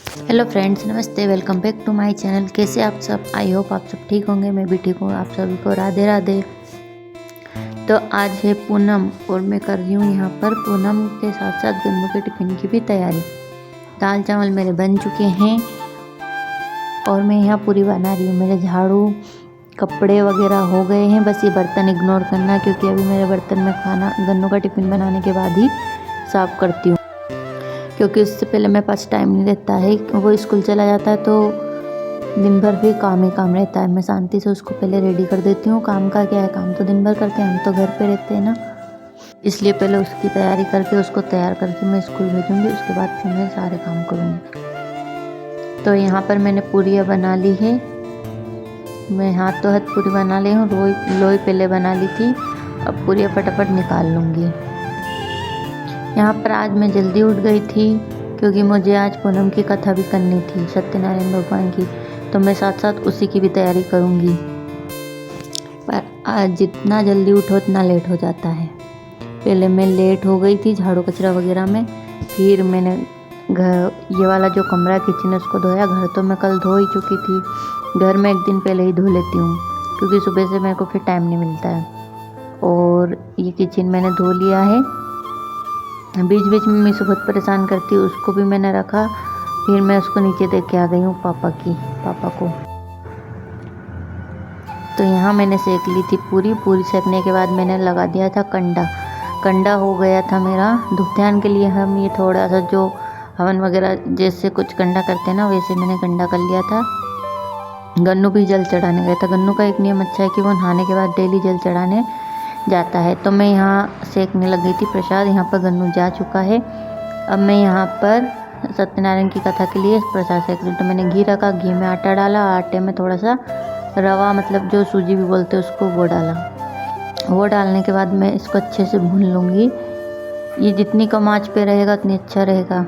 Hello friends, नमस्ते। Welcome back to my channel. कैसे आप सब? आई होप आप सब ठीक होंगे। मैं भी ठीक हूँ। आप सभी को राधे राधे। तो आज है पूनम और मैं कर रही हूँ यहाँ पर पूनम के साथ साथ गन्नू के टिफ़िन की भी तैयारी। दाल चावल मेरे बन चुके हैं और मैं यहाँ पूरी बना रही हूँ। मेरे झाड़ू कपड़े वगैरह हो गए हैं, बस ये बर्तन इग्नोर करना क्योंकि अभी मेरे बर्तन में खाना गन्नू का टिफ़िन बनाने के बाद ही साफ़ करती हूँ, क्योंकि उससे पहले मेरे पास टाइम नहीं रहता है। वो स्कूल चला जाता है तो दिन भर भी काम ही काम रहता है। मैं शांति से उसको पहले रेडी कर देती हूँ। काम का क्या है, काम तो दिन भर करते हैं, हम तो घर पे रहते हैं ना, इसलिए पहले उसकी तैयारी करके उसको तैयार करके मैं स्कूल भेजूँगी। उसके बाद फिर मैं सारे काम करूँगी। तो यहाँ पर मैंने पूरियाँ बना ली है। मैं हाथ तो हाथ पूरी बना ली हूँ। लोई पहले बना ली थी, अब पूरियाँ फटाफट निकाल लूँगी। यहाँ पर आज मैं जल्दी उठ गई थी क्योंकि मुझे आज पूनम की कथा भी करनी थी, सत्यनारायण भगवान की, तो मैं साथ साथ उसी की भी तैयारी करूँगी। पर आज जितना जल्दी उठो उतना लेट हो जाता है। पहले मैं लेट हो गई थी झाड़ू कचरा वगैरह में, फिर मैंने घर ये वाला जो कमरा किचन है उसको धोया। घर तो मैं कल धो ही चुकी थी। घर में एक दिन पहले ही धो लेती हूँ क्योंकि सुबह से मेरे को फिर टाइम नहीं मिलता है। और ये किचन मैंने धो लिया है। बीच बीच में मैं बहुत परेशान करती हूँ, उसको भी मैंने रखा। फिर मैं उसको नीचे देख के आ गई हूँ पापा को। तो यहाँ मैंने सेक ली थी पूरी सेकने के बाद मैंने लगा दिया था कंडा हो गया था मेरा। धुप्ध्यान के लिए हम ये थोड़ा सा जो हवन वगैरह जैसे कुछ कंडा करते हैं ना, वैसे मैंने कंडा कर लिया था। गन्नू भी जल चढ़ाने गया था। गन्नू का एक नियम अच्छा है कि वो नहाने के बाद डेली जल चढ़ाने जाता है। तो मैं यहाँ सेकने लग गई थी प्रसाद। यहाँ पर गन्नू जा चुका है। अब मैं यहाँ पर सत्यनारायण की कथा के लिए प्रसाद सेक रही हूँ। तो मैंने घी रखा, घी में आटा डाला, आटे में थोड़ा सा रवा मतलब जो सूजी भी बोलते हैं उसको, वो डाला। वो डालने के बाद मैं इसको अच्छे से भून लूँगी। ये जितनी कम आँच पे रहेगा उतनी अच्छा रहेगा।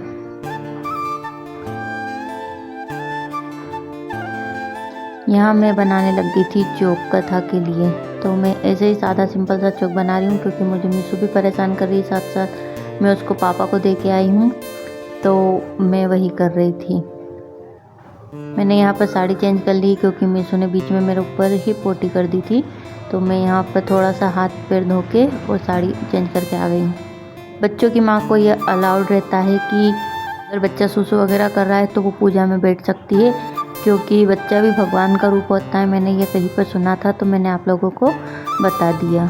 यहाँ मैं बनाने लग गई थी चोक कथा के लिए। तो मैं ऐसे ही सादा सिंपल सा चोक बना रही हूँ क्योंकि मुझे मीशू भी परेशान कर रही है। साथ साथ मैं उसको पापा को दे के आई हूँ, तो मैं वही कर रही थी। मैंने यहाँ पर साड़ी चेंज कर ली क्योंकि मीशू ने बीच में मेरे ऊपर ही पोटी कर दी थी। तो मैं यहाँ पर थोड़ा सा हाथ पैर धो के और साड़ी चेंज करके आ गई हूँ। बच्चों की माँ को यह अलाउड रहता है कि अगर बच्चा सुसु वगैरह कर रहा है तो वो पूजा में बैठ सकती है, क्योंकि बच्चा भी भगवान का रूप होता है। मैंने ये कहीं पर सुना था तो मैंने आप लोगों को बता दिया।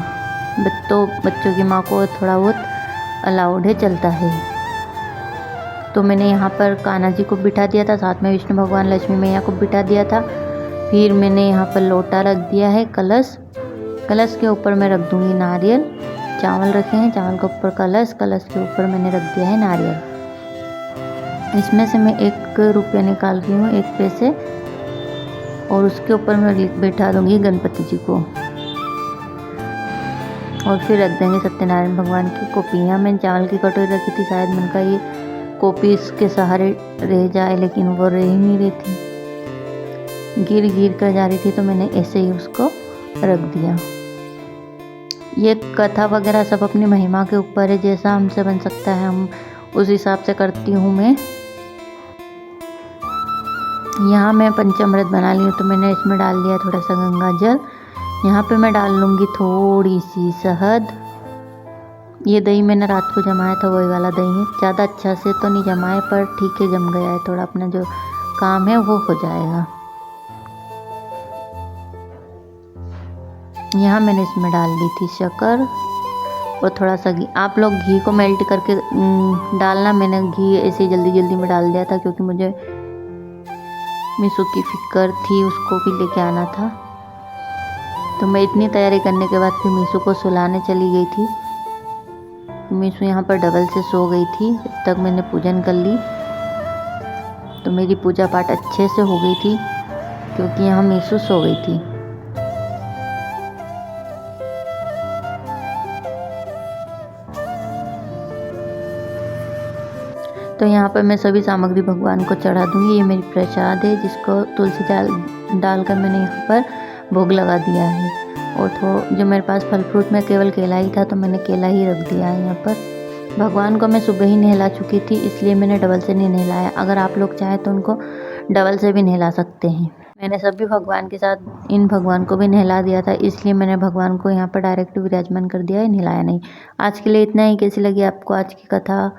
तो बच्चों की माँ को थोड़ा बहुत अलाउड है, चलता है। तो मैंने यहाँ पर कान्हा जी को बिठा दिया था, साथ में विष्णु भगवान लक्ष्मी मैया को बिठा दिया था। फिर मैंने यहाँ पर लोटा रख दिया है, कलश के ऊपर मैं रख दूँगी नारियल। चावल रखे हैं, चावल के ऊपर कलश के ऊपर मैंने रख दिया है नारियल। इसमें से मैं 1 रुपया निकाल रही हूँ, 1 पैसे, और उसके ऊपर मैं बैठा दूँगी गणपति जी को। और फिर रख देंगे सत्यनारायण भगवान की कॉपी। मैंने चावल की कटोरी रखी थी, शायद मन का ये कॉपी इसके सहारे रह जाए, लेकिन वो रह ही नहीं रही थी, गिर कर जा रही थी। तो मैंने ऐसे ही उसको रख दिया। ये कथा वगैरह सब अपनी महिमा के ऊपर है, जैसा हमसे बन सकता है हम उस हिसाब से करती हूँ मैं। यहाँ मैं पंचामृत बना ली हूँ, तो मैंने इसमें डाल दिया थोड़ा सा गंगा जल। यहाँ पे मैं डाल लूँगी थोड़ी सी शहद। ये दही मैंने रात को जमाया था, वही वाला दही है। ज़्यादा अच्छा से तो नहीं जमाया, पर ठीक है, जम गया है। थोड़ा अपना जो काम है वो हो जाएगा। यहाँ मैंने इसमें डाल दी थी शक्कर और थोड़ा सा घी। आप लोग घी को मेल्ट करके डालना। मैंने घी ऐसे जल्दी में डाल दिया था क्योंकि मुझे मीशू की फिक्र थी, उसको भी लेके आना था। तो मैं इतनी तैयारी करने के बाद फिर मीशू को सुलाने चली गई थी। मीशू यहाँ पर डबल से सो गई थी, जब तक मैंने पूजन कर ली। तो मेरी पूजा पाठ अच्छे से हो गई थी क्योंकि यहाँ मीशू सो गई थी। तो यहाँ पर मैं सभी सामग्री भगवान को चढ़ा दूँगी। ये मेरी प्रसाद है जिसको तुलसी डालकर मैंने यहाँ पर भोग लगा दिया है। और जो मेरे पास फल फ्रूट में केवल केला ही था, तो मैंने केला ही रख दिया है यहाँ पर। भगवान को मैं सुबह ही नहला चुकी थी, इसलिए मैंने डबल से नहीं नहलाया। अगर आप लोग चाहें तो उनको डबल से भी नहला सकते हैं। मैंने सभी भगवान के साथ इन भगवान को भी नहला दिया था, इसलिए मैंने भगवान को यहाँ पर डायरेक्ट विराजमान कर दिया है, नहलाया नहीं। आज के लिए इतना ही। कैसी लगी आपको आज की कथा?